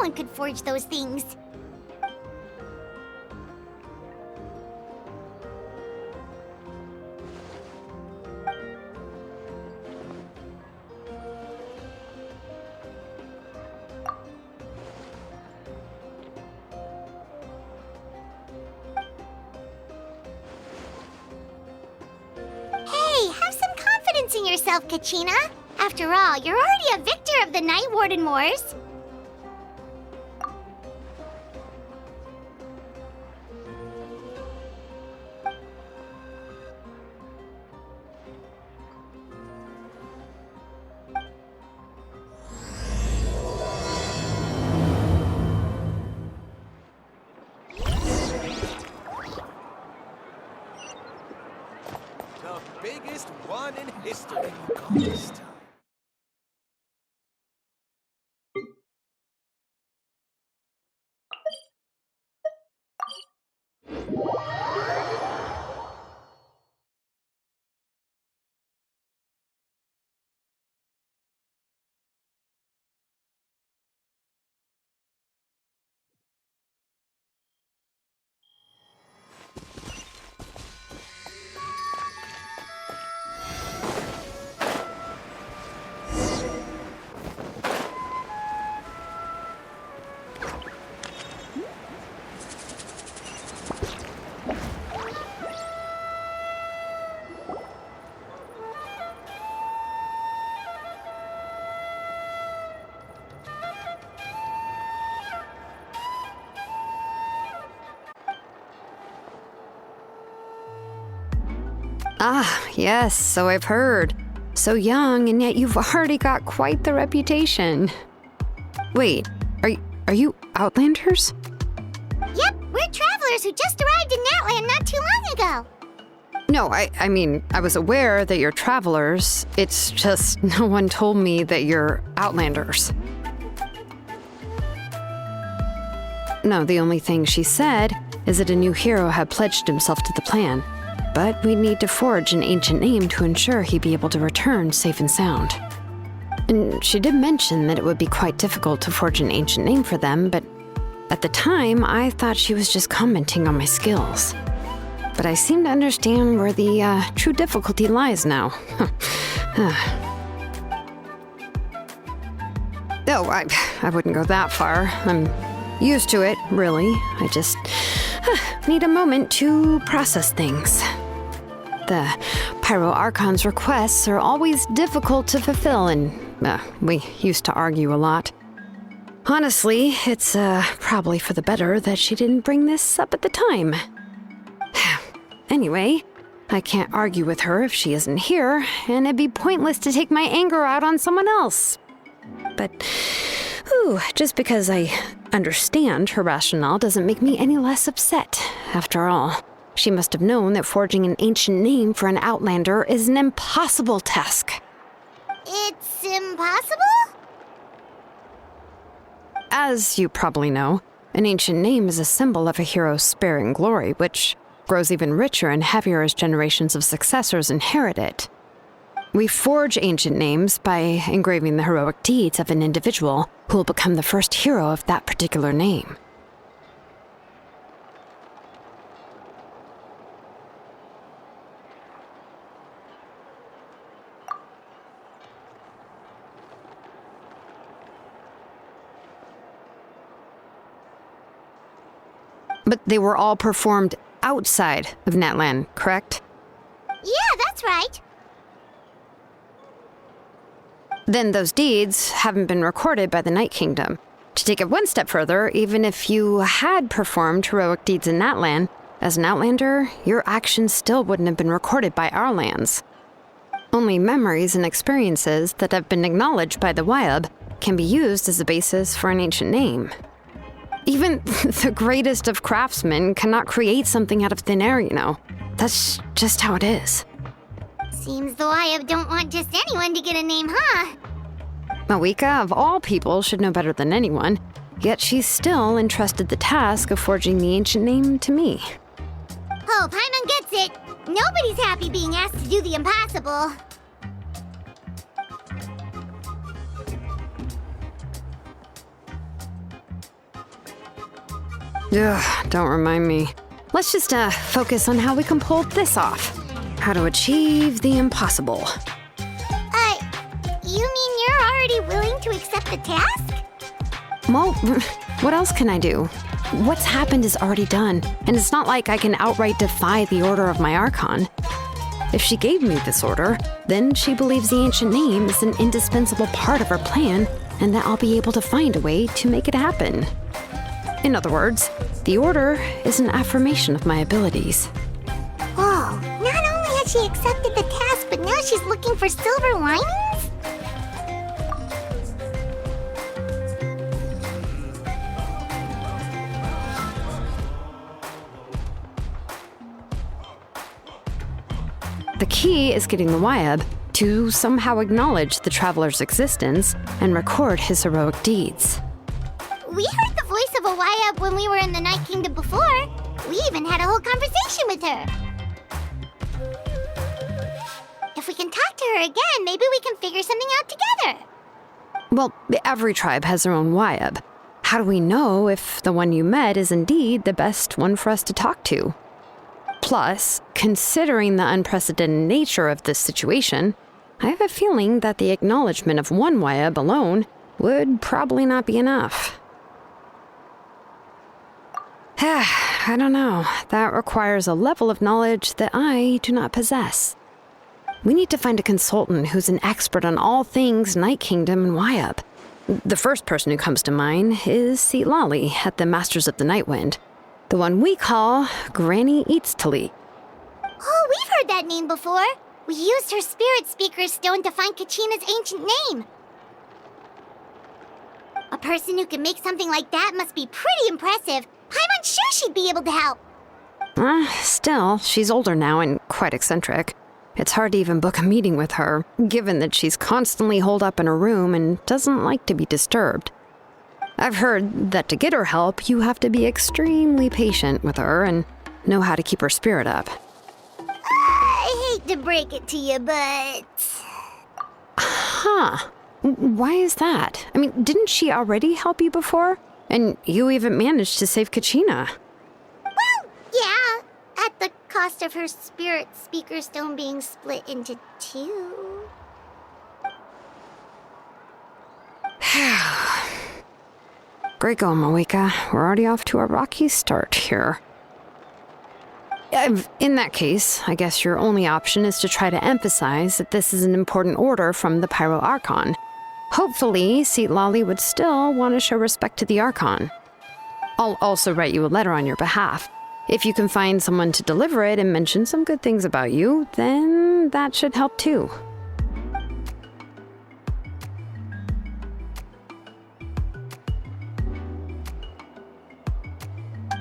anyone could forge those things. Hey, have some confidence in yourself, Kachina. After all, you're already a victor of the Night Warden Wars. The biggest one in history. This time. Ah, yes, so I've heard. So young, and yet you've already got quite the reputation. Wait, are you Outlanders? Yep, we're travelers who just arrived in Natlan not too long ago. No, I mean, I was aware that you're travelers. It's just no one told me that you're Outlanders. No, the only thing she said is that a new hero had pledged himself to the plan. But we'd need to forge an ancient name to ensure he'd be able to return safe and sound. And she did mention that it would be quite difficult to forge an ancient name for them, but at the time, I thought she was just commenting on my skills. But I seem to understand where the true difficulty lies now. Oh, I wouldn't go that far. I'm used to it, really. I just need a moment to process things. The Pyro Archon's requests are always difficult to fulfill, and we used to argue a lot. Honestly, it's probably for the better that she didn't bring this up at the time. Anyway, I can't argue with her if she isn't here, and it'd be pointless to take my anger out on someone else. But, just because I understand her rationale doesn't make me any less upset. After all, she must have known that forging an ancient name for an Outlander is an impossible task. It's impossible? As you probably know, an ancient name is a symbol of a hero's spirit and glory, which grows even richer and heavier as generations of successors inherit it. We forge ancient names by engraving the heroic deeds of an individual who will become the first hero of that particular name. But they were all performed outside of Natlan, correct? Yeah, that's right. Then those deeds haven't been recorded by the Night Kingdom. To take it one step further, even if you had performed heroic deeds in Natlan, as an Outlander, your actions still wouldn't have been recorded by our lands. Only memories and experiences that have been acknowledged by the Wyab can be used as a basis for an ancient name. Even the greatest of craftsmen cannot create something out of thin air, you know. That's just how it is. Seems the Wyab don't want just anyone to get a name, huh? Mawika, of all people, should know better than anyone, yet she's still entrusted the task of forging the ancient name to me. Oh, Paimon gets it. Nobody's happy being asked to do the impossible. Ugh, don't remind me. Let's just focus on how we can pull this off. How to achieve the impossible. You mean you're already willing to accept the task? Well, what else can I do? What's happened is already done, and it's not like I can outright defy the order of my Archon. If she gave me this order, then she believes the ancient name is an indispensable part of her plan, and that I'll be able to find a way to make it happen. In other words, the order is an affirmation of my abilities. Whoa, not only has she accepted the task, but now she's looking for silver linings? The key is getting the Wyab to somehow acknowledge the traveler's existence and record his heroic deeds. We heard the voice of a Wyab when we were in the Night Kingdom before. We even had a whole conversation with her. If we can talk to her again, maybe we can figure something out together. Well, every tribe has their own Wyab. How do we know if the one you met is indeed the best one for us to talk to? Plus, considering the unprecedented nature of this situation, I have a feeling that the acknowledgement of one Wyab alone would probably not be enough. I don't know. That requires a level of knowledge that I do not possess. We need to find a consultant who's an expert on all things Night Kingdom and Wyab. The first person who comes to mind is Lali at the Masters of the Nightwind. The one we call Granny Eatstali. Oh, we've heard that name before. We used her Spirit Speaker's Stone to find Kachina's ancient name. A person who can make something like that must be pretty impressive. I'm unsure she'd be able to help. Still, she's older now and quite eccentric. It's hard to even book a meeting with her, given that she's constantly holed up in her room and doesn't like to be disturbed. I've heard that to get her help, you have to be extremely patient with her and know how to keep her spirit up. I hate to break it to you, but... Huh. Why is that? I mean, didn't she already help you before? And you even managed to save Kachina. Well, yeah. At the cost of her Spirit Speaker Stone being split into two. Great going, Moeka. We're already off to a rocky start here. In that case, I guess your only option is to try to emphasize that this is an important order from the Pyro Archon. Hopefully, Lali would still want to show respect to the Archon. I'll also write you a letter on your behalf. If you can find someone to deliver it and mention some good things about you, then that should help too.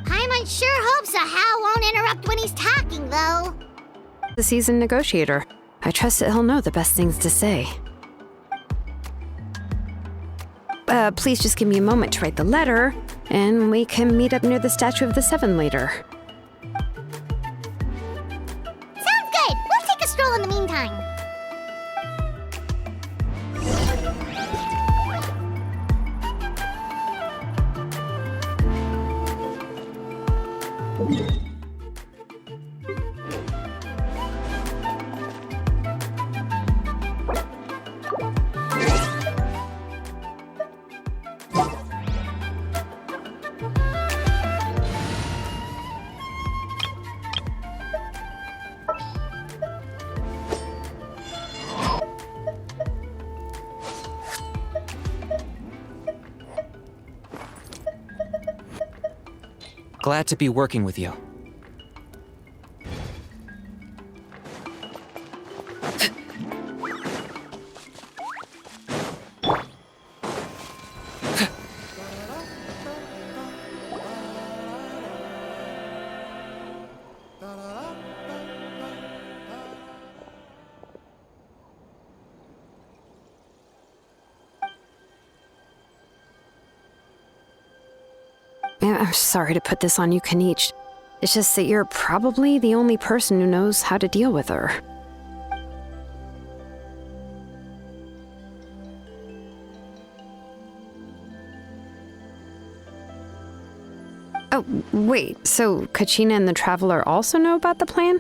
Paimon sure hopes a Hal won't interrupt when he's talking, though. The seasoned negotiator. I trust that he'll know the best things to say. Please just give me a moment to write the letter, and we can meet up near the Statue of the Seven later. Sounds good. We'll take a stroll in the meantime. Glad to be working with you. I'm sorry to put this on you, Kanich. It's just that you're probably the only person who knows how to deal with her. Oh, wait, so Kachina and the Traveler also know about the plan?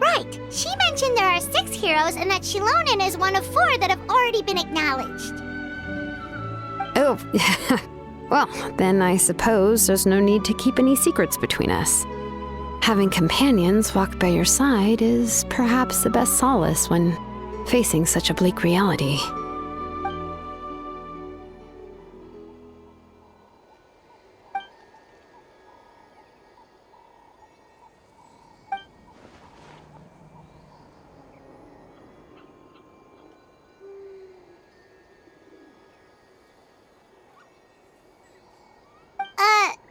Right. She mentioned there are 6 heroes and that Shilonen is one of 4 that have already been acknowledged. Oh, well, then I suppose there's no need to keep any secrets between us. Having companions walk by your side is perhaps the best solace when facing such a bleak reality.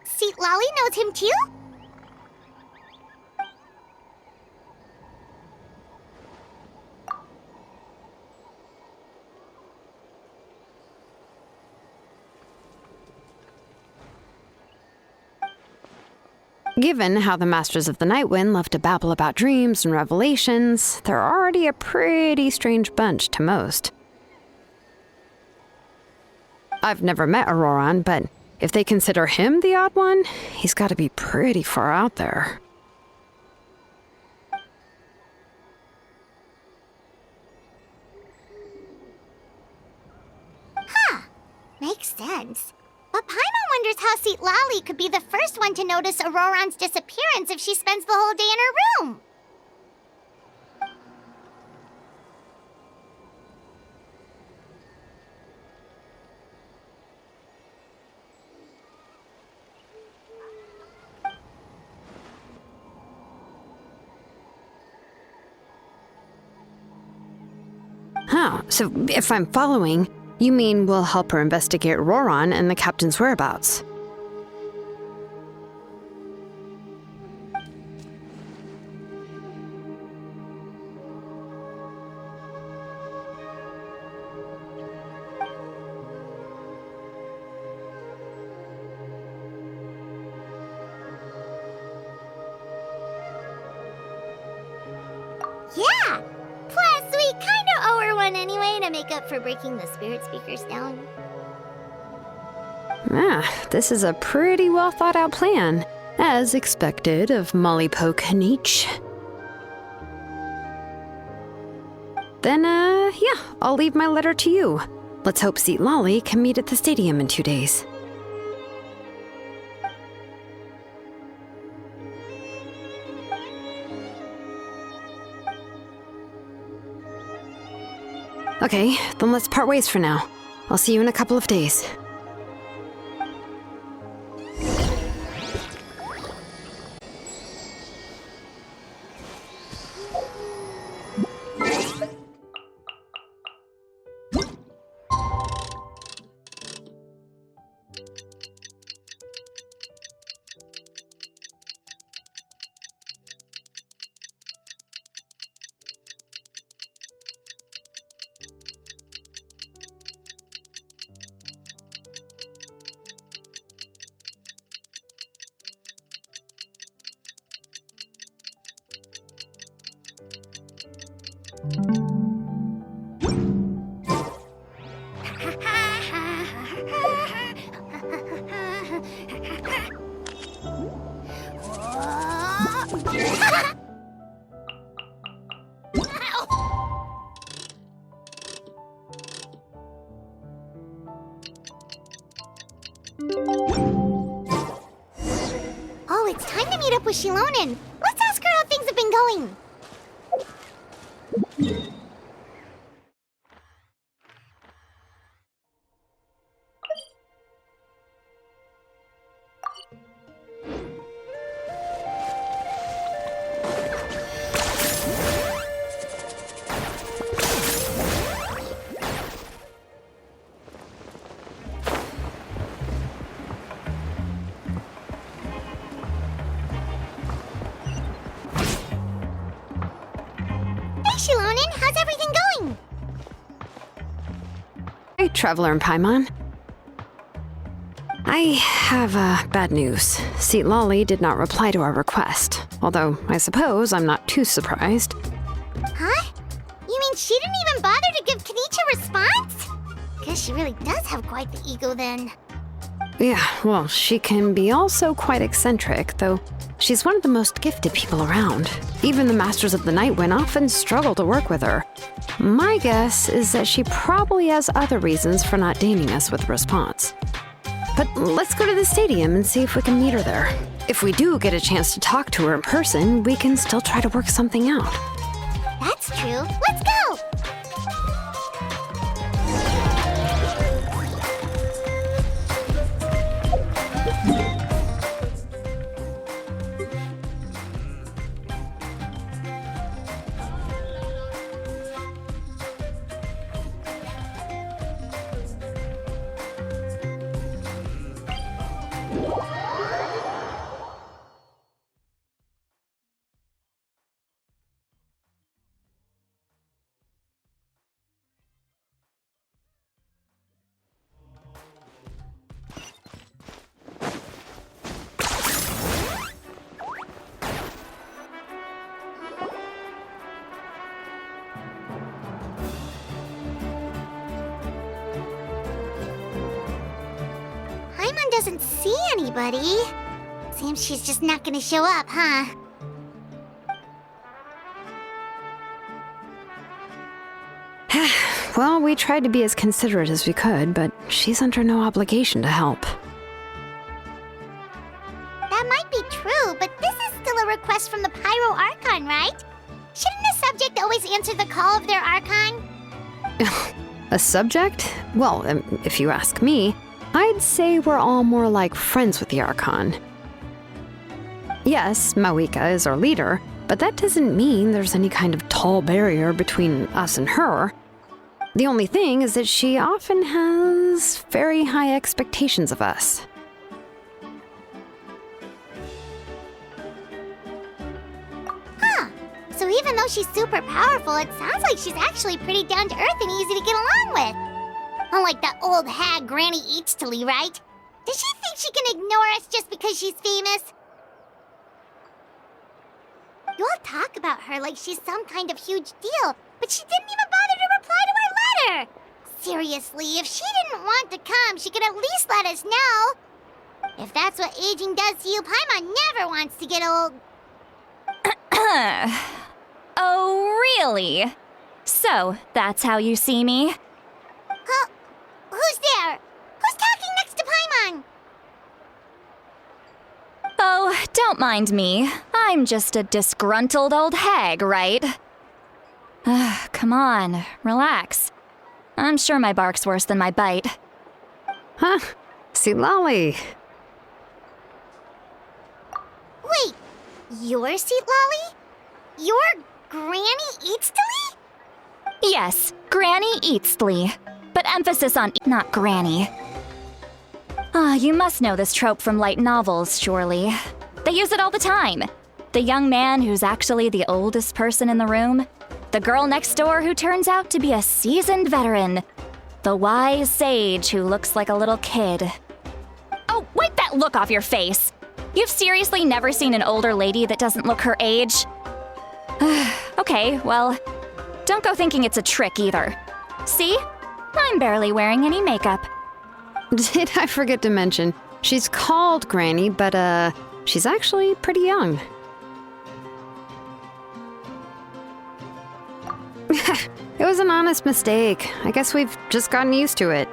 See, Lolly knows him too? Given how the Masters of the Nightwind love to babble about dreams and revelations, they're already a pretty strange bunch to most. I've never met Auroran, but if they consider him the odd one, he's got to be pretty far out there. Makes sense. But Paimon wonders how Seat Lally could be the first one to notice Auroran's disappearance if she spends the whole day in her room. Oh, so if I'm following, you mean we'll help her investigate Auroran and the captain's whereabouts? Yeah! Plus, we kinda owe her one anyway to make up for breaking the spirit speakers down. This is a pretty well thought out plan, as expected of Molly Poke Nietzsche. Then, yeah, I'll leave my letter to you. Let's hope Seat Lolly can meet at the stadium in 2 days. Okay, then let's part ways for now. I'll see you in a couple of days. Oh, it's time to meet up with Shilonen. Let's ask her how things have been going. Hey, Shilonen, how's everything going? Hey, Traveler and Paimon. I have bad news. Lolly did not reply to our request, although I suppose I'm not too surprised. Huh? You mean she didn't even bother to give Kenichi a response? Guess she really does have quite the ego then. Yeah, well, she can be also quite eccentric, though she's one of the most gifted people around. Even the Masters of the Night Wind often struggle to work with her. My guess is that she probably has other reasons for not deigning us with a response. But let's go to the stadium and see if we can meet her there. If we do get a chance to talk to her in person, we can still try to work something out. That's true. Let's go! Paimon doesn't see anybody. Seems she's just not gonna show up, huh? Well, we tried to be as considerate as we could, but she's under no obligation to help. That might be true, but this is still a request from the Pyro Archon, right? Shouldn't a subject always answer the call of their Archon? A subject? Well, if you ask me, I'd say we're all more like friends with the Archon. Yes, Mawika is our leader, but that doesn't mean there's any kind of tall barrier between us and her. The only thing is that she often has very high expectations of us. Huh. So even though she's super powerful, it sounds like she's actually pretty down to earth and easy to get along with. Unlike that old hag Granny Eatstily, right? Does she think she can ignore us just because she's famous? You all talk about her like she's some kind of huge deal, but she didn't even bother to reply to our letter! Seriously, if she didn't want to come, she could at least let us know. If that's what aging does to you, Paimon never wants to get old. Oh, really? So, that's how you see me? Huh? Who's there? Who's talking next to Paimon? Oh, don't mind me. I'm just a disgruntled old hag, right? Come on, relax. I'm sure my bark's worse than my bite. Huh? Lolly. Wait, you're Seat Lolly? You're Granny Eatstily? Yes, Granny Eatstly. But emphasis on not Granny. You must know this trope from light novels, surely. They use it all the time. The young man who's actually the oldest person in the room. The girl next door who turns out to be a seasoned veteran. The wise sage who looks like a little kid. Oh, wipe that look off your face! You've seriously never seen an older lady that doesn't look her age? Okay, well, don't go thinking it's a trick either. See? I'm barely wearing any makeup. Did I forget to mention, she's called Granny, but she's actually pretty young. It was an honest mistake. I guess we've just gotten used to it.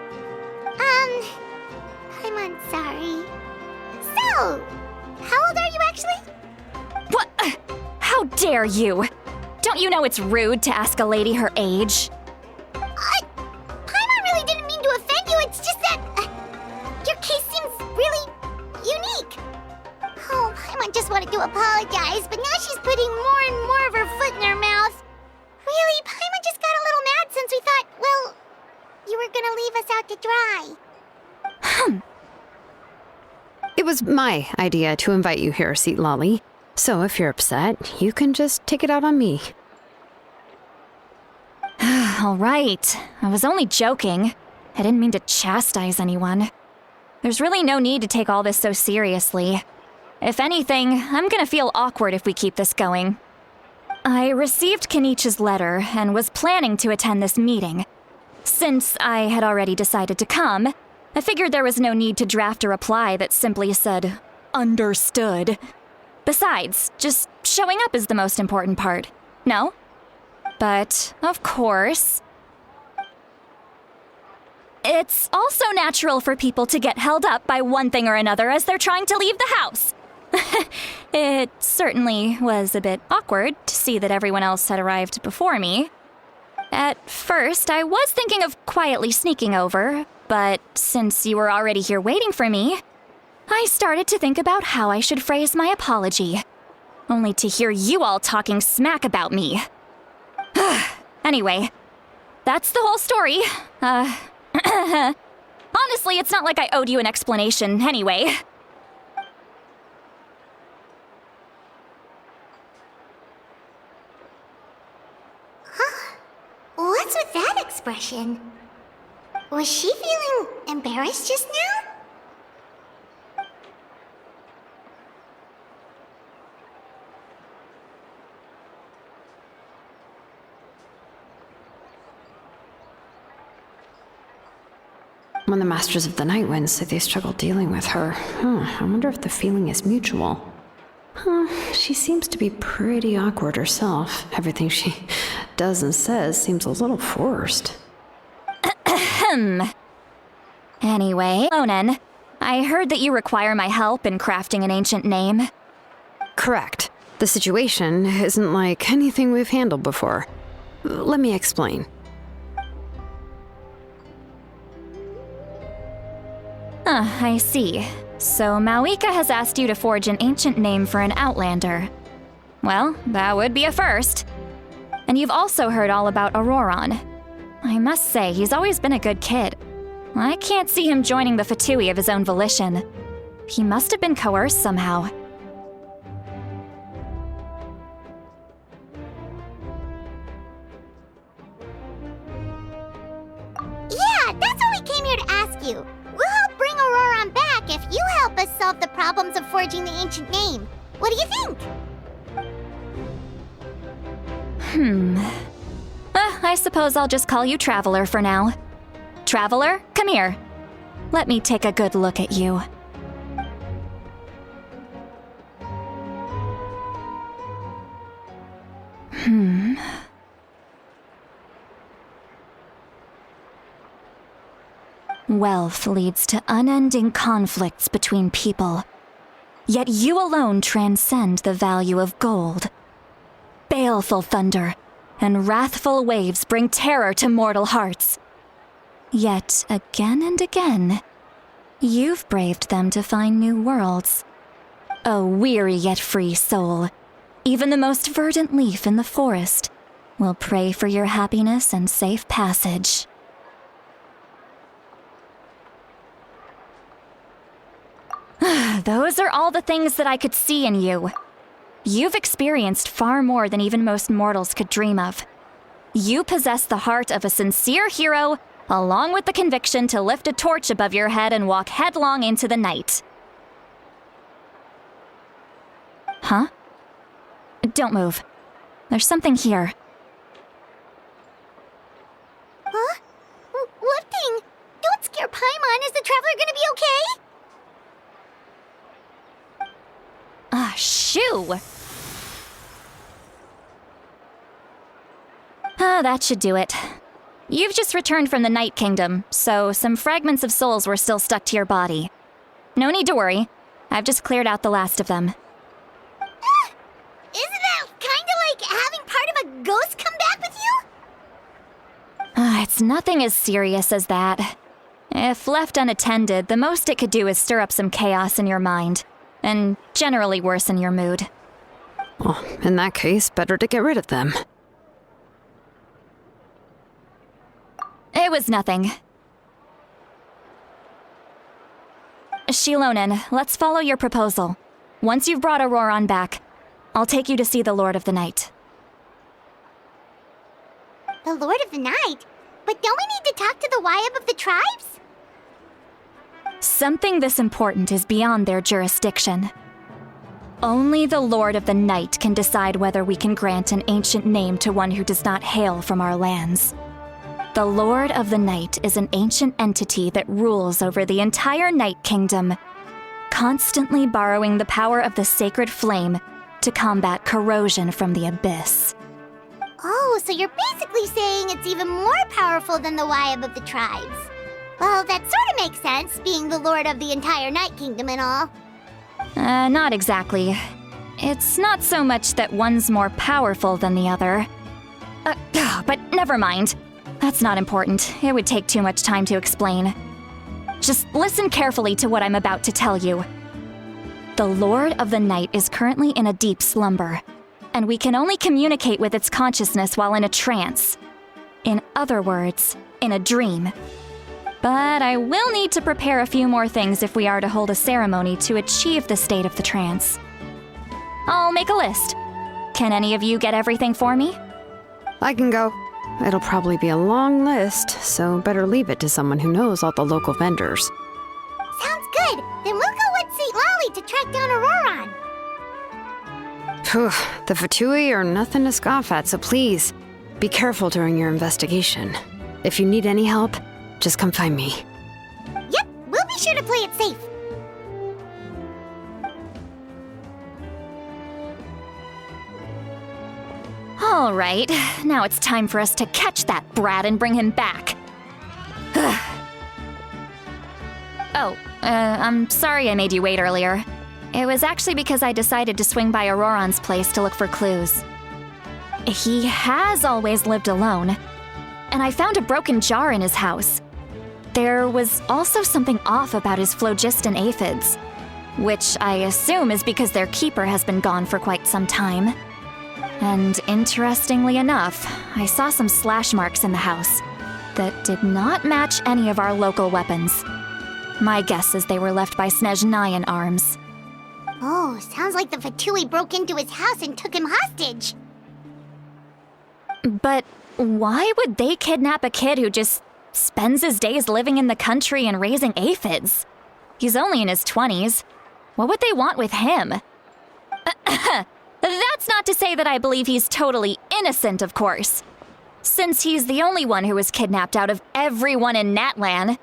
I'm sorry. So, how old are you actually? What? How dare you? Don't you know it's rude to ask a lady her age? Paimon really didn't mean to offend you, it's just that your case seems really unique. Oh, Paimon just wanted to apologize, but now she's putting more and more of her foot in her mouth. Really, Paimon just got a little mad since we thought, well, you were gonna leave us out to dry. It was my idea to invite you here, Seat Lolly. So if you're upset, you can just take it out on me. All right. I was only joking. I didn't mean to chastise anyone. There's really no need to take all this so seriously. If anything, I'm gonna feel awkward if we keep this going. I received Kenichi's letter and was planning to attend this meeting. Since I had already decided to come, I figured there was no need to draft a reply that simply said, "Understood." Besides, just showing up is the most important part, no? But, of course, it's also natural for people to get held up by one thing or another as they're trying to leave the house. It certainly was a bit awkward to see that everyone else had arrived before me. At first, I was thinking of quietly sneaking over, but since you were already here waiting for me, I started to think about how I should phrase my apology, only to hear you all talking smack about me. Anyway, that's the whole story. Honestly, it's not like I owed you an explanation anyway. What's with that expression? Was she feeling embarrassed just now? When the Masters of the Night Wind say they struggle dealing with her, I wonder if the feeling is mutual. She seems to be pretty awkward herself. Everything she does and says seems a little forced. Anyway, Lonen, I heard that you require my help in crafting an ancient name. Correct. The situation isn't like anything we've handled before. Let me explain. I see. So Mauika has asked you to forge an ancient name for an outlander. Well, that would be a first. And you've also heard all about Auroron. I must say, he's always been a good kid. I can't see him joining the Fatui of his own volition. He must have been coerced somehow. Yeah, that's what we came here to ask you. We'll help bring Auroron back if you help us solve the problems of forging the ancient name. What do you think? I suppose I'll just call you Traveler for now. Traveler, come here. Let me take a good look at you. Wealth leads to unending conflicts between people. Yet you alone transcend the value of gold. Baleful thunder and wrathful waves bring terror to mortal hearts. Yet again and again, you've braved them to find new worlds. O weary yet free soul, even the most verdant leaf in the forest will pray for your happiness and safe passage. Those are all the things that I could see in you. You've experienced far more than even most mortals could dream of. You possess the heart of a sincere hero, along with the conviction to lift a torch above your head and walk headlong into the night. Huh? Don't move. There's something here. Huh? What thing? Don't scare Paimon. Is the Traveler gonna be okay? Shoo! That should do it. You've just returned from the Night Kingdom, so some fragments of souls were still stuck to your body. No need to worry. I've just cleared out the last of them. Isn't that kinda like having part of a ghost come back with you? It's nothing as serious as that. If left unattended, the most it could do is stir up some chaos in your mind, and generally worsen your mood. Well, in that case, better to get rid of them. It was nothing. Shilonen, let's follow your proposal. Once you've brought Auroron back, I'll take you to see the Lord of the Night. The Lord of the Night? But don't we need to talk to the Wyab of the tribes? Something this important is beyond their jurisdiction. Only the Lord of the Night can decide whether we can grant an ancient name to one who does not hail from our lands. The Lord of the Night is an ancient entity that rules over the entire Night Kingdom, constantly borrowing the power of the sacred flame to combat corrosion from the abyss. Oh, so you're basically saying it's even more powerful than the Wyab of the tribes. Well, that sort of makes sense, being the lord of the entire Night Kingdom and all. Not exactly. It's not so much that one's more powerful than the other. But never mind. That's not important. It would take too much time to explain. Just listen carefully to what I'm about to tell you. The Lord of the Night is currently in a deep slumber, and we can only communicate with its consciousness while in a trance. In other words, in a dream. But I will need to prepare a few more things if we are to hold a ceremony to achieve the state of the trance. I'll make a list. Can any of you get everything for me? I can go. It'll probably be a long list, so better leave it to someone who knows all the local vendors. Sounds good. Then we'll go with St. Lolly to track down Auroron. Phew, the Fatui are nothing to scoff at, so please, be careful during your investigation. If you need any help, just come find me. Yep, we'll be sure to play it safe. All right, now it's time for us to catch that brat and bring him back. I'm sorry I made you wait earlier. It was actually because I decided to swing by Auroron's place to look for clues. He has always lived alone, and I found a broken jar in his house. There was also something off about his phlogiston aphids, which I assume is because their keeper has been gone for quite some time. And interestingly enough, I saw some slash marks in the house that did not match any of our local weapons. My guess is they were left by Snezhnayan arms. Oh, sounds like the Fatui broke into his house and took him hostage. But why would they kidnap a kid who just spends his days living in the country and raising aphids? He's only in his 20s. What would they want with him? That's not to say that I believe he's totally innocent, of course. Since he's the only one who was kidnapped out of everyone in iNatlan,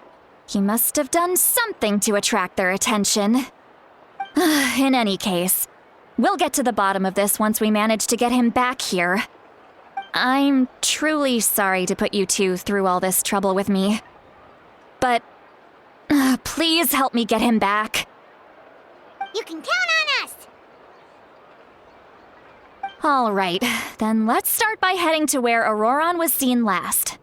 he must have done something to attract their attention. In any case, we'll get to the bottom of this once we manage to get him back here. I'm truly sorry to put you two through all this trouble with me. But please help me get him back. You can count on us! All right, then let's start by heading to where Auroron was seen last.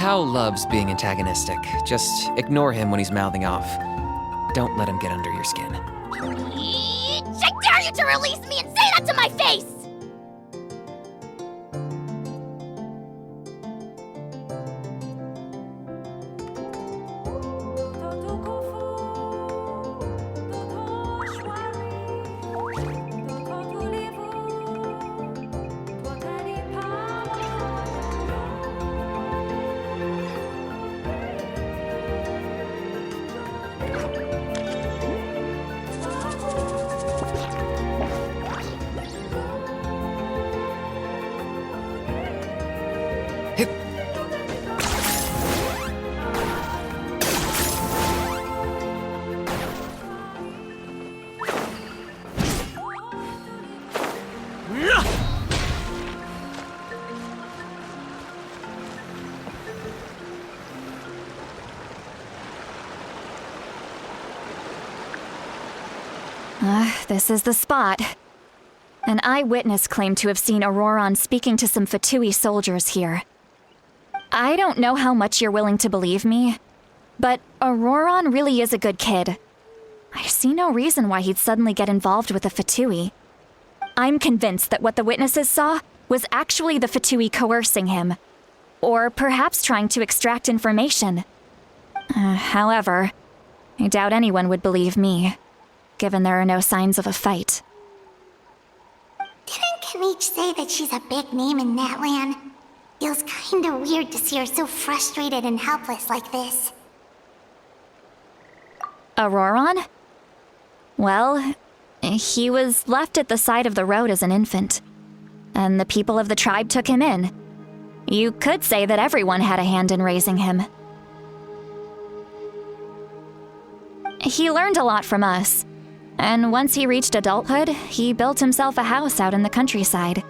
Hao loves being antagonistic. Just ignore him when he's mouthing off. Don't let him get under your skin. I dare you to release me and say that to my face! This is the spot. An eyewitness claimed to have seen Auroron speaking to some Fatui soldiers here. I don't know how much you're willing to believe me, but Auroron really is a good kid. I see no reason why he'd suddenly get involved with a Fatui. I'm convinced that what the witnesses saw was actually the Fatui coercing him, or perhaps trying to extract information. However, I doubt anyone would believe me, given there are no signs of a fight. Didn't Kanich say that she's a big name in Natlan? Feels kinda weird to see her so frustrated and helpless like this. Auroron? Well, he was left at the side of the road as an infant, and the people of the tribe took him in. You could say that everyone had a hand in raising him. He learned a lot from us, and once he reached adulthood, he built himself a house out in the countryside.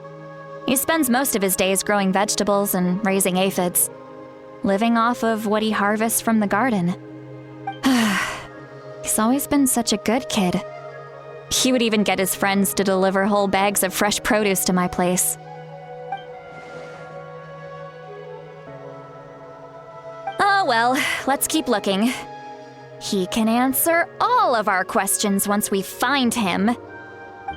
He spends most of his days growing vegetables and raising aphids, living off of what he harvests from the garden. He's always been such a good kid. He would even get his friends to deliver whole bags of fresh produce to my place. Oh well, let's keep looking. He can answer all of our questions once we find him.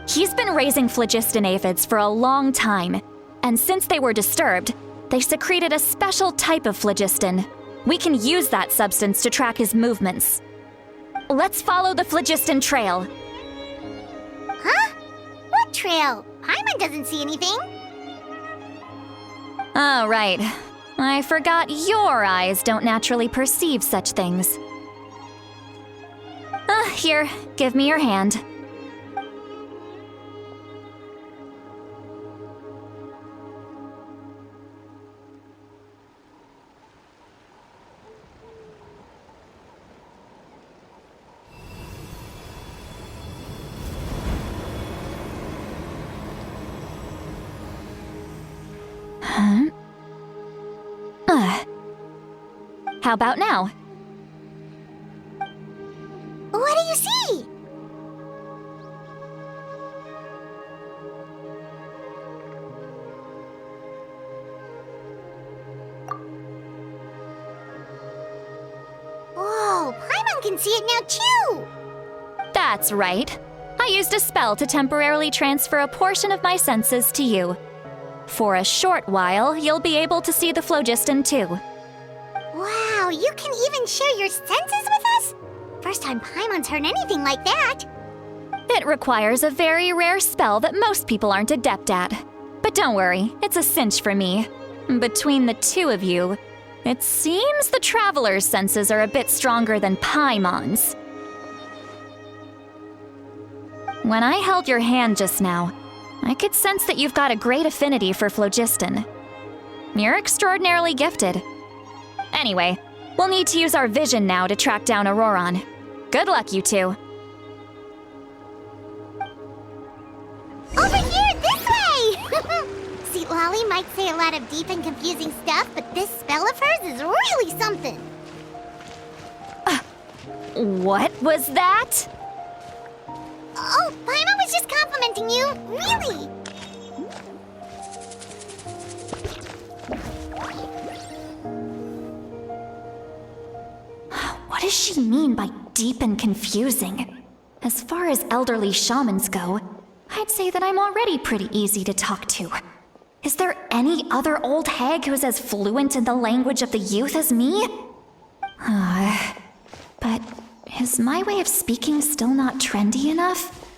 He's been raising phlogiston aphids for a long time, and since they were disturbed, they secreted a special type of phlogiston. We can use that substance to track his movements. Let's follow the phlogiston trail. Huh? What trail? Paimon doesn't see anything. Oh, right. I forgot your eyes don't naturally perceive such things. Here, give me your hand. How about now? What do you see? Whoa, Paimon can see it now too! That's right. I used a spell to temporarily transfer a portion of my senses to you. For a short while, you'll be able to see the phlogiston too. Wow, you can even share your senses with us? First time Paimon's heard anything like that. It requires a very rare spell that most people aren't adept at. But don't worry, it's a cinch for me. Between the two of you, it seems the Traveler's senses are a bit stronger than Paimon's. When I held your hand just now, I could sense that you've got a great affinity for phlogiston. You're extraordinarily gifted. Anyway, we'll need to use our vision now to track down Auroron. Good luck, you two. Over here, this way! See, Lolly might say a lot of deep and confusing stuff, but this spell of hers is really something. What was that? Oh, Paimon was just complimenting you, really! What does she mean by deep and confusing? As far as elderly shamans go, I'd say that I'm already pretty easy to talk to. Is there any other old hag who's as fluent in the language of the youth as me? But is my way of speaking still not trendy enough?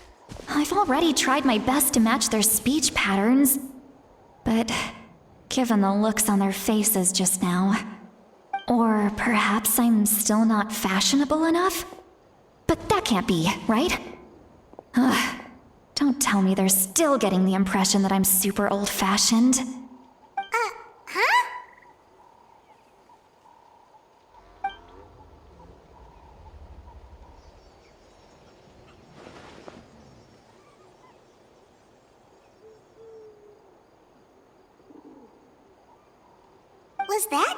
I've already tried my best to match their speech patterns. But given the looks on their faces just now, or perhaps I'm still not fashionable enough? But that can't be, right? Don't tell me they're still getting the impression that I'm super old-fashioned. Huh? Was that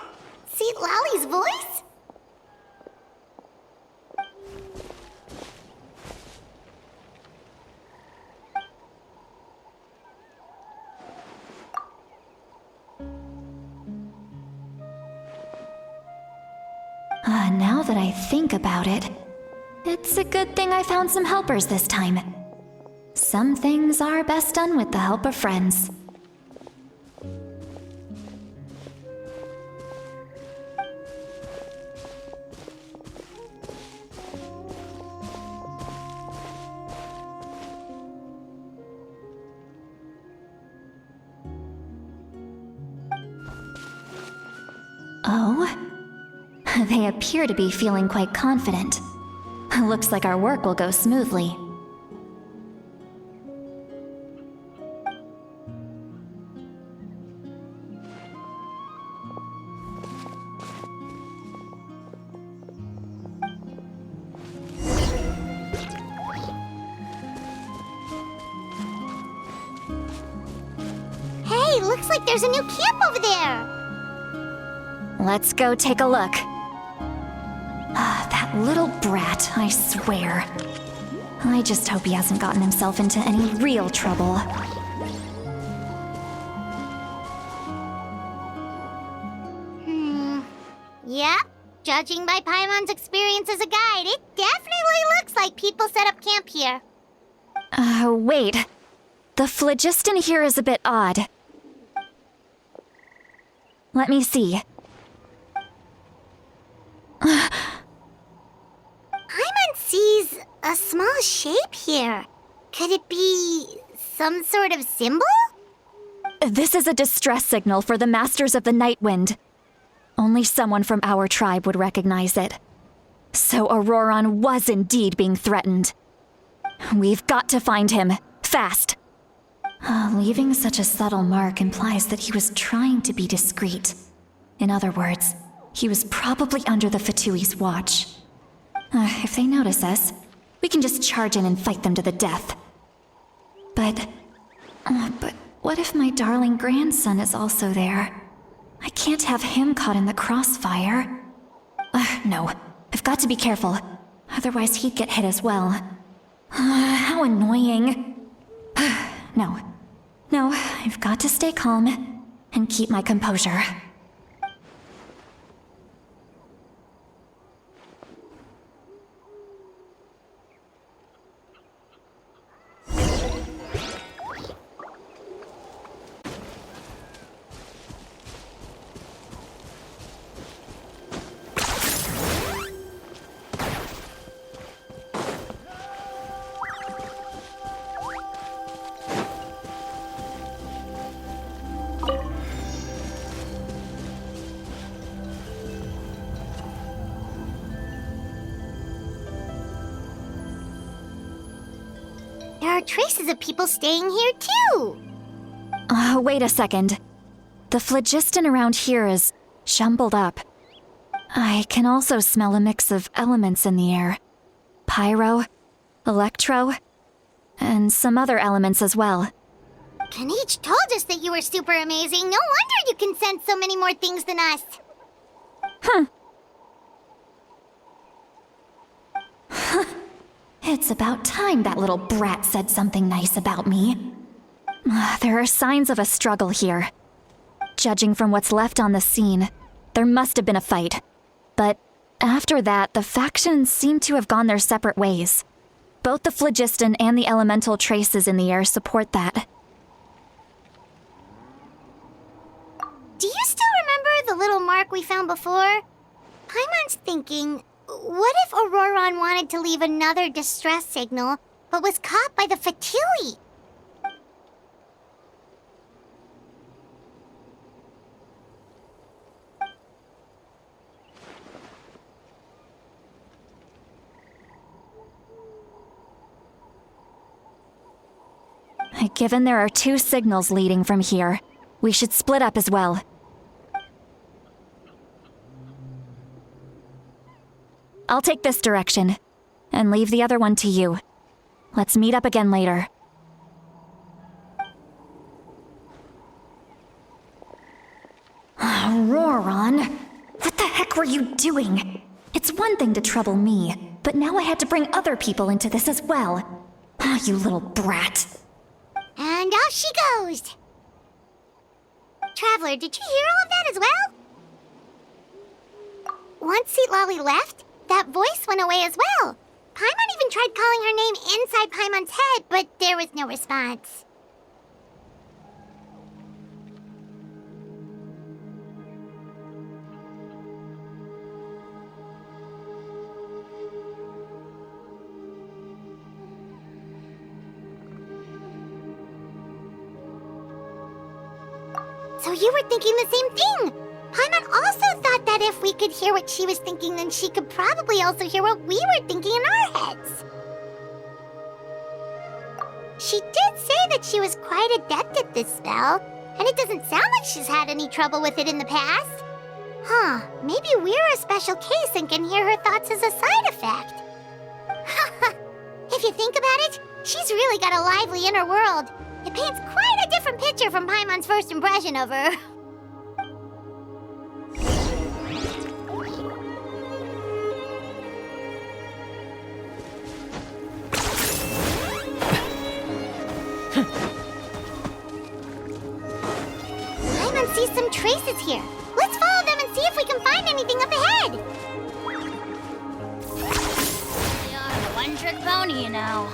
St. Lolly's voice? Now that I think about it, it's a good thing I found some helpers this time. Some things are best done with the help of friends. Oh? They appear to be feeling quite confident. Looks like our work will go smoothly. Hey, looks like there's a new camp over there! Let's go take a look. That little brat, I swear. I just hope he hasn't gotten himself into any real trouble. Yep, judging by Paimon's experience as a guide, it definitely looks like people set up camp here. Wait. The phlogiston here is a bit odd. Let me see. Paimon sees a small shape here. Could it be some sort of symbol? This is a distress signal for the Masters of the Night Wind. Only someone from our tribe would recognize it. So Auroron was indeed being threatened. We've got to find him. Fast. Leaving such a subtle mark implies that he was trying to be discreet. In other words, he was probably under the Fatui's watch. If they notice us, we can just charge in and fight them to the death. But what if my darling grandson is also there? I can't have him caught in the crossfire. No, I've got to be careful. Otherwise he'd get hit as well. How annoying. No, I've got to stay calm and keep my composure. There are traces of people staying here too. Wait a second. The phlogiston around here is jumbled up. I can also smell a mix of elements in the air. Pyro, electro, and some other elements as well. Kanich told us that you were super amazing. No wonder you can sense so many more things than us. It's about time that little brat said something nice about me. There are signs of a struggle here. Judging from what's left on the scene, there must have been a fight. But after that, the factions seem to have gone their separate ways. Both the phlogiston and the elemental traces in the air support that. Do you still remember the little mark we found before? Paimon's thinking, what if Auroron wanted to leave another distress signal, but was caught by the Fatui? Given there are two signals leading from here, we should split up as well. I'll take this direction, and leave the other one to you. Let's meet up again later. Auroron, what the heck were you doing? It's one thing to trouble me, but now I had to bring other people into this as well. You little brat. And off she goes! Traveler, did you hear all of that as well? once Lolly left, that voice went away as well. Paimon even tried calling her name inside Paimon's head, but there was no response. So you were thinking the same thing! Paimon also thought that if we could hear what she was thinking, then she could probably also hear what we were thinking in our heads. She did say that she was quite adept at this spell, and it doesn't sound like she's had any trouble with it in the past. Huh, maybe we're a special case and can hear her thoughts as a side effect. If you think about it, she's really got a lively inner world. It paints quite a different picture from Paimon's first impression of her. Paimon sees some traces here. Let's follow them and see if we can find anything up ahead. You're the one-trick pony, you know.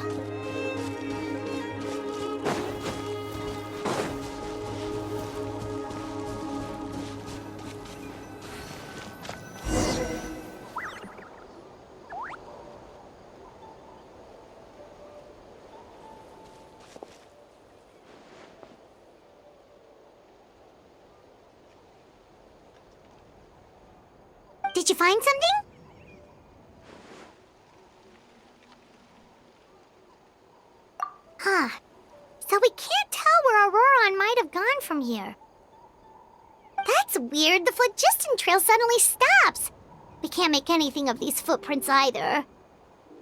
Did you find something? Huh. So we can't tell where Auroron might have gone from here. That's weird. The phlogiston trail suddenly stops. We can't make anything of these footprints either.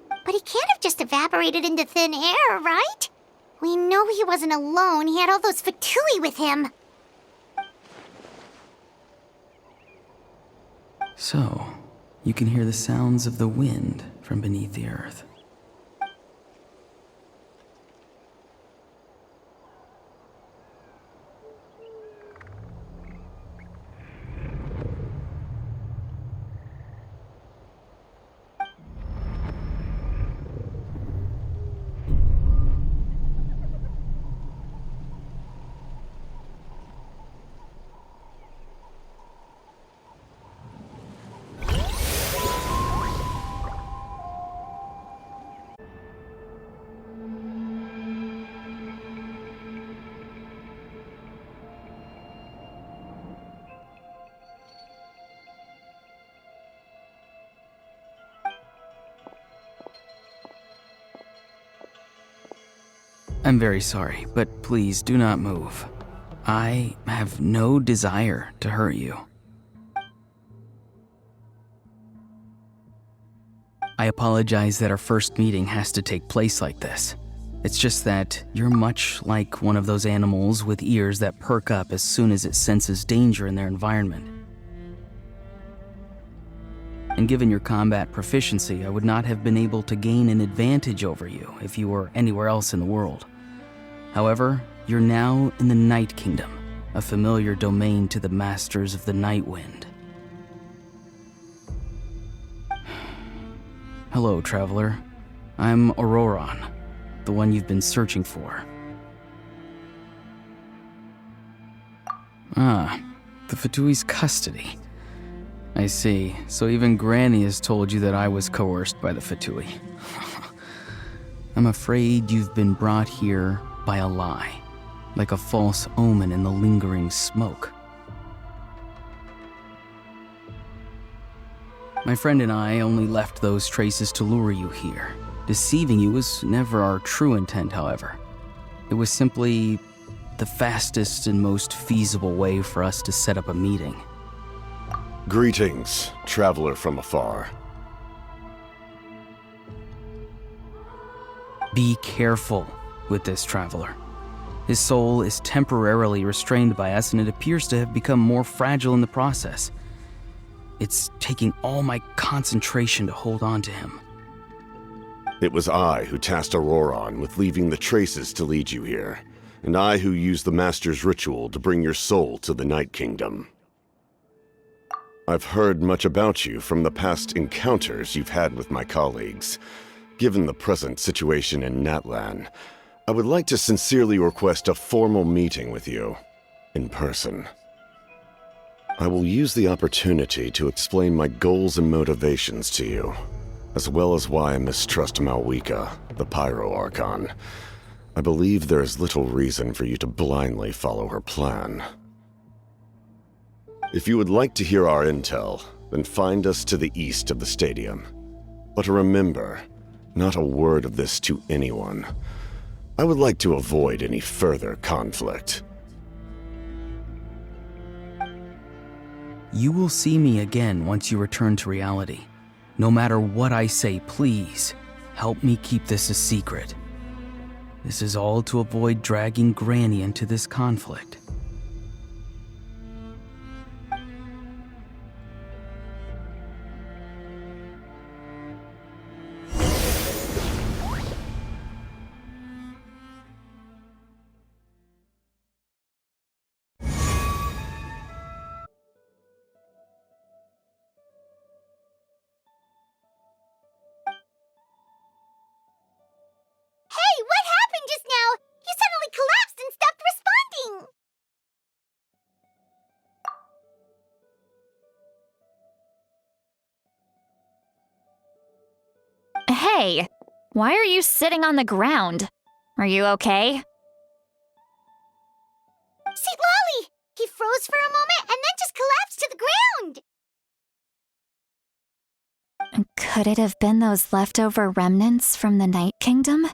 But he can't have just evaporated into thin air, right? We know he wasn't alone. He had all those Fatui with him. So, you can hear the sounds of the wind from beneath the earth. I'm very sorry, but please do not move. I have no desire to hurt you. I apologize that our first meeting has to take place like this. It's just that you're much like one of those animals with ears that perk up as soon as it senses danger in their environment. And given your combat proficiency, I would not have been able to gain an advantage over you if you were anywhere else in the world. However, you're now in the Night Kingdom, a familiar domain to the Masters of the Night Wind. Hello, traveler. I'm Auroron, the one you've been searching for. Ah, the Fatui's custody. I see. So even Granny has told you that I was coerced by the Fatui. I'm afraid you've been brought here by a lie, like a false omen in the lingering smoke. My friend and I only left those traces to lure you here. Deceiving you was never our true intent, however. It was simply the fastest and most feasible way for us to set up a meeting. Greetings, traveler from afar. Be careful with this traveler. His soul is temporarily restrained by us, and it appears to have become more fragile in the process. It's taking all my concentration to hold on to him. It was I who tasked Auroron with leaving the traces to lead you here, and I who used the Master's ritual to bring your soul to the Night Kingdom. I've heard much about you from the past encounters you've had with my colleagues. Given the present situation in iNatlan, I would like to sincerely request a formal meeting with you, in person. I will use the opportunity to explain my goals and motivations to you, as well as why I mistrust Malwika, the Pyro Archon. I believe there is little reason for you to blindly follow her plan. If you would like to hear our intel, then find us to the east of the stadium. But remember, not a word of this to anyone. I would like to avoid any further conflict. You will see me again once you return to reality. No matter what I say, please, help me keep this a secret. This is all to avoid dragging Granny into this conflict. Hey, what happened just now? You suddenly collapsed and stopped responding! Hey, why are you sitting on the ground? Are you okay? See, Lolly! He froze for a moment and then just collapsed to the ground! Could it have been those leftover remnants from the Night Kingdom?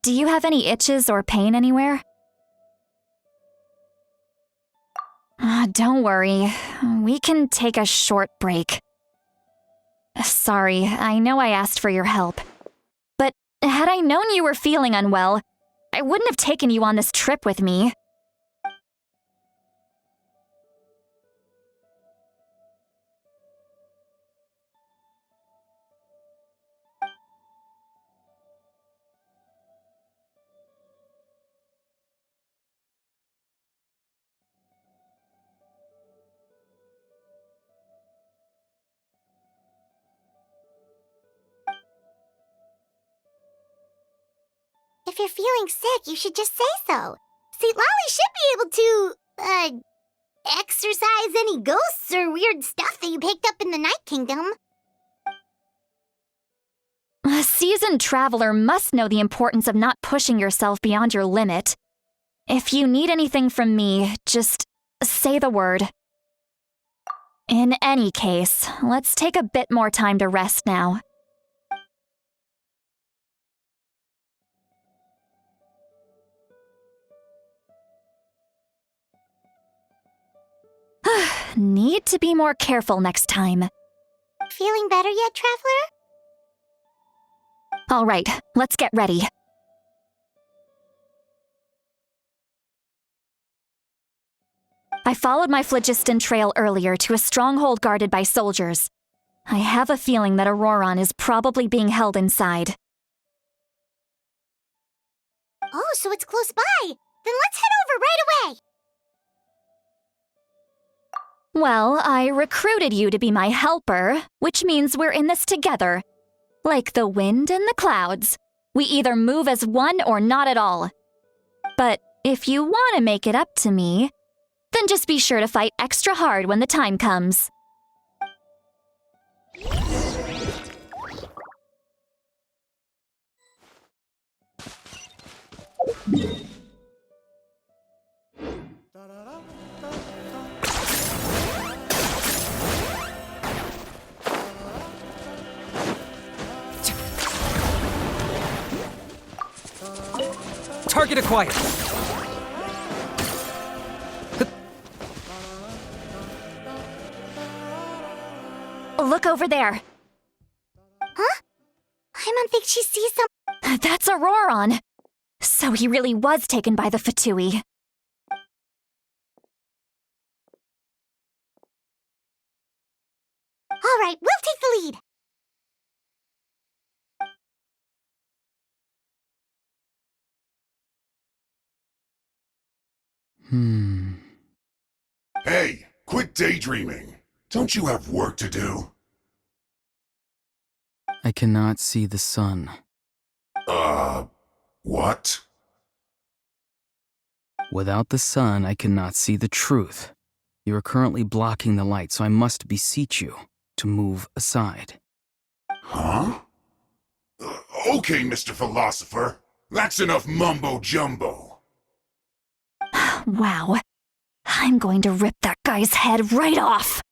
Do you have any itches or pain anywhere? Don't worry. We can take a short break. Sorry, I know I asked for your help. But had I known you were feeling unwell, I wouldn't have taken you on this trip with me. If you're feeling sick, you should just say so. See, Lolly should be able to, exorcise any ghosts or weird stuff that you picked up in the Night Kingdom. A seasoned traveler must know the importance of not pushing yourself beyond your limit. If you need anything from me, just say the word. In any case, let's take a bit more time to rest now. Need to be more careful next time. Feeling better yet, Traveler? All right, let's get ready. I followed my phlogiston trail earlier to a stronghold guarded by soldiers. I have a feeling that Auroron is probably being held inside. Oh, so it's close by. Then let's head over right away. Well, I recruited you to be my helper, which means we're in this together. Like the wind and the clouds. We either move as one or not at all. But if you want to make it up to me, then just be sure to fight extra hard when the time comes. Target acquired! Look over there. Huh? I don't think she sees some... That's Auroron. So he really was taken by the Fatui. All right, we'll take the lead. Hey, quit daydreaming. Don't you have work to do? I cannot see the sun. What? Without the sun, I cannot see the truth. You are currently blocking the light, so I must beseech you to move aside. Huh? Okay, Mr. Philosopher. That's enough mumbo-jumbo. Wow. I'm going to rip that guy's head right off.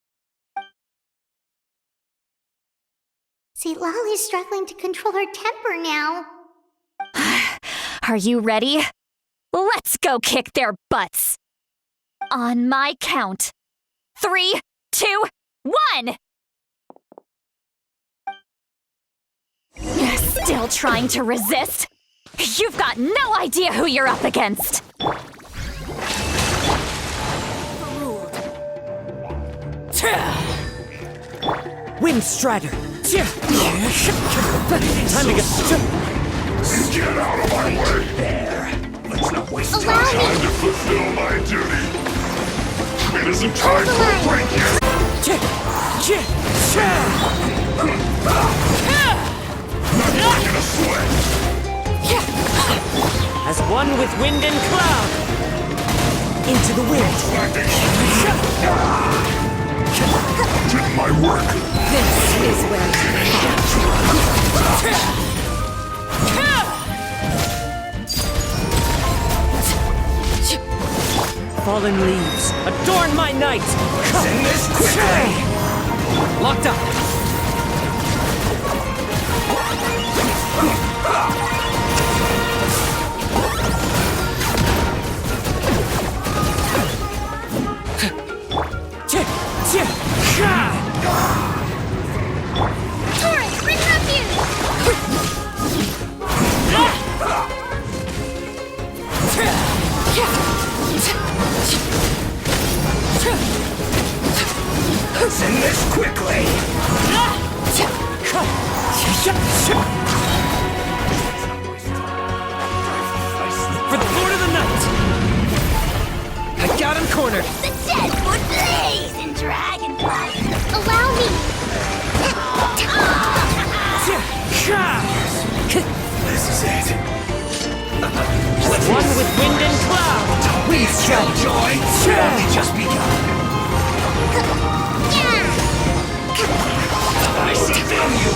See, Lolly's struggling to control her temper now. Are you ready? Let's go kick their butts. On my count. 3, 2, 1! Still trying to resist? You've got no idea who you're up against. Wind Strider! Time to go! Get out of my way! There! Let's not waste time trying to fulfill my duty! It isn't time for a break yet! Not breaking a sweat! As one with wind and cloud! Into the wind! Did my work! This is where fallen leaves, adorn my night! Send this quickly! Locked up! Torrent, bring her up here! Send this quickly! For the Lord of the Night! I got him cornered! The dead would blaze in dragonflight! Allow me! This is it. One with wind and cloud! Please, Killjoy! Only just begun. I see them, you!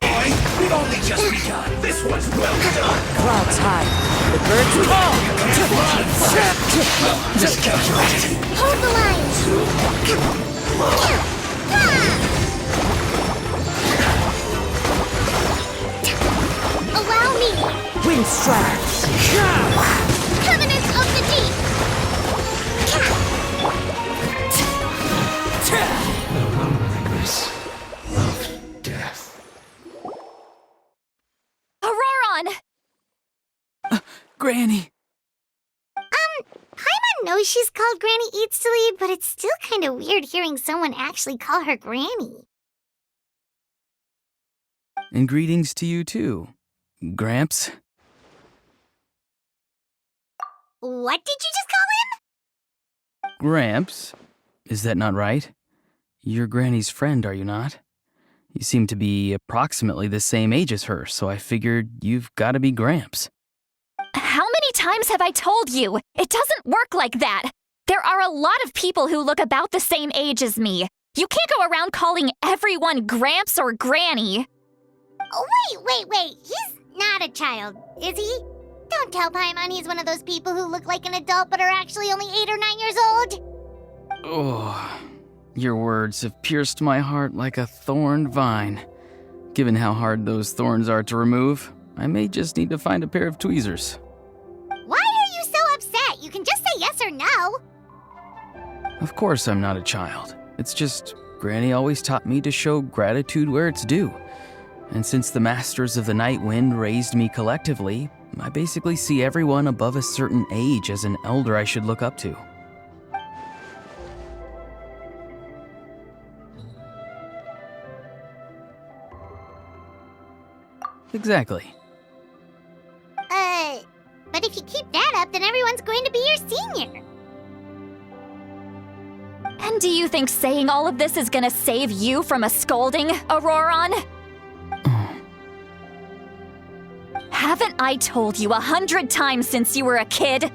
Boy, we've only just begun. This one's well done. Clouds high. The birds call! Miscalculated. Hold the line! Allow me! Wind Strider! Covenant of the Deep! Of death. Auroron! Granny! Paimon knows she's called Granny Eats to Lead, but it's still kind of weird hearing someone actually call her Granny. And greetings to you too, Gramps. What did you just call him? Gramps? Is that not right? You're Granny's friend, are you not? You seem to be approximately the same age as her, so I figured you've got to be Gramps. How many times have I told you? It doesn't work like that. There are a lot of people who look about the same age as me. You can't go around calling everyone Gramps or Granny. Oh, wait. He's not a child, is he? Don't tell Paimon he's one of those people who look like an adult but are actually only 8 or 9 years old. Oh, your words have pierced my heart like a thorned vine. Given how hard those thorns are to remove, I may just need to find a pair of tweezers. Why are you so upset? You can just say yes or no. Of course I'm not a child. It's just Granny always taught me to show gratitude where it's due. And since the Masters of the Night Wind raised me collectively, I basically see everyone above a certain age as an elder I should look up to. Exactly. But if you keep that up, then everyone's going to be your senior. Do you think saying all of this is gonna save you from a scolding, Auroron? Haven't I told you 100 times since you were a kid?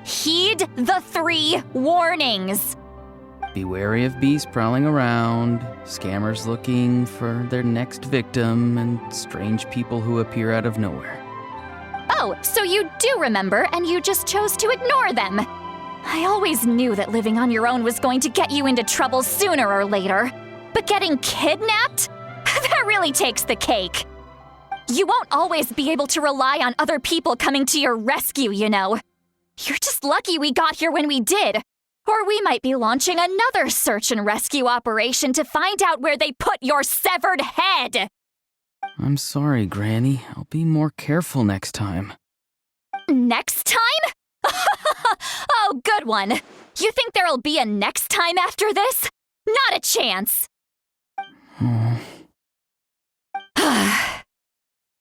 Heed the 3 warnings. Be wary of beasts prowling around, scammers looking for their next victim, and strange people who appear out of nowhere. Oh, so you do remember, and you just chose to ignore them. I always knew that living on your own was going to get you into trouble sooner or later. But getting kidnapped? That really takes the cake. You won't always be able to rely on other people coming to your rescue, you know. You're just lucky we got here when we did. Or we might be launching another search and rescue operation to find out where they put your severed head. I'm sorry, Granny. I'll be more careful next time. Next time? Oh, good one. You think there'll be a next time after this? Not a chance.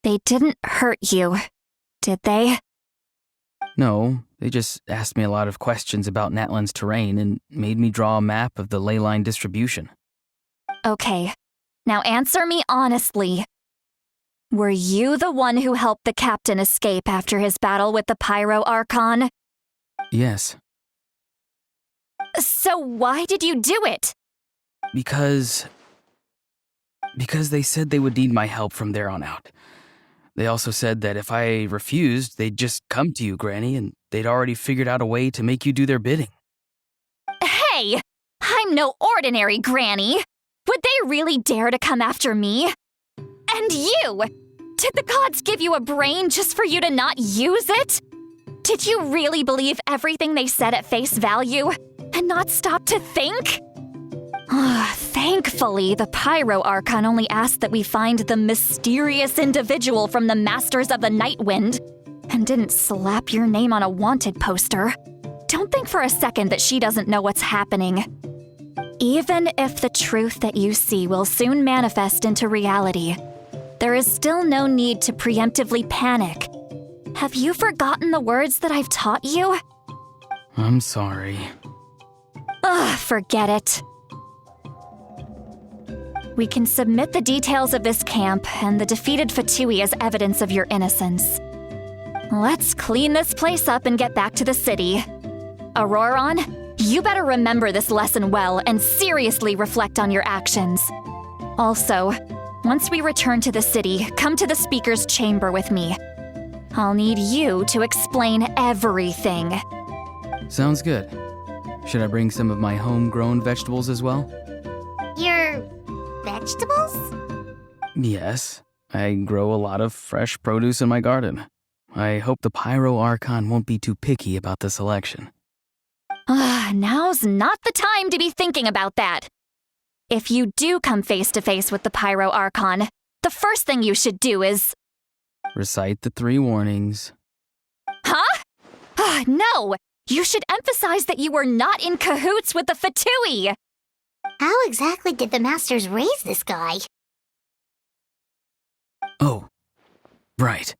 They didn't hurt you, did they? No, they just asked me a lot of questions about iNatlan's terrain and made me draw a map of the ley line distribution. Okay, now answer me honestly. Were you the one who helped the captain escape after his battle with the Pyro Archon? Yes. So why did you do it? Because they said they would need my help from there on out. They also said that if I refused, they'd just come to you, Granny, and they'd already figured out a way to make you do their bidding. Hey, I'm no ordinary Granny. Would they really dare to come after me? And you! Did the gods give you a brain just for you to not use it? Did you really believe everything they said at face value and not stop to think? Thankfully, the Pyro Archon only asked that we find the mysterious individual from the Masters of the Night Wind and didn't slap your name on a wanted poster. Don't think for a second that she doesn't know what's happening. Even if the truth that you see will soon manifest into reality, there is still no need to preemptively panic. Have you forgotten the words that I've taught you? I'm sorry. Forget it. We can submit the details of this camp and the defeated Fatui as evidence of your innocence. Let's clean this place up and get back to the city. Auroron, you better remember this lesson well and seriously reflect on your actions. Also, once we return to the city, come to the speaker's chamber with me. I'll need you to explain everything. Sounds good. Should I bring some of my homegrown vegetables as well? Your vegetables? Yes. I grow a lot of fresh produce in my garden. I hope the Pyro Archon won't be too picky about the selection. Now's not the time to be thinking about that. If you do come face to face with the Pyro Archon, the first thing you should do is... Recite the 3 warnings. Huh? No! You should emphasize that you were not in cahoots with the Fatui! How exactly did the Masters raise this guy? Oh, right.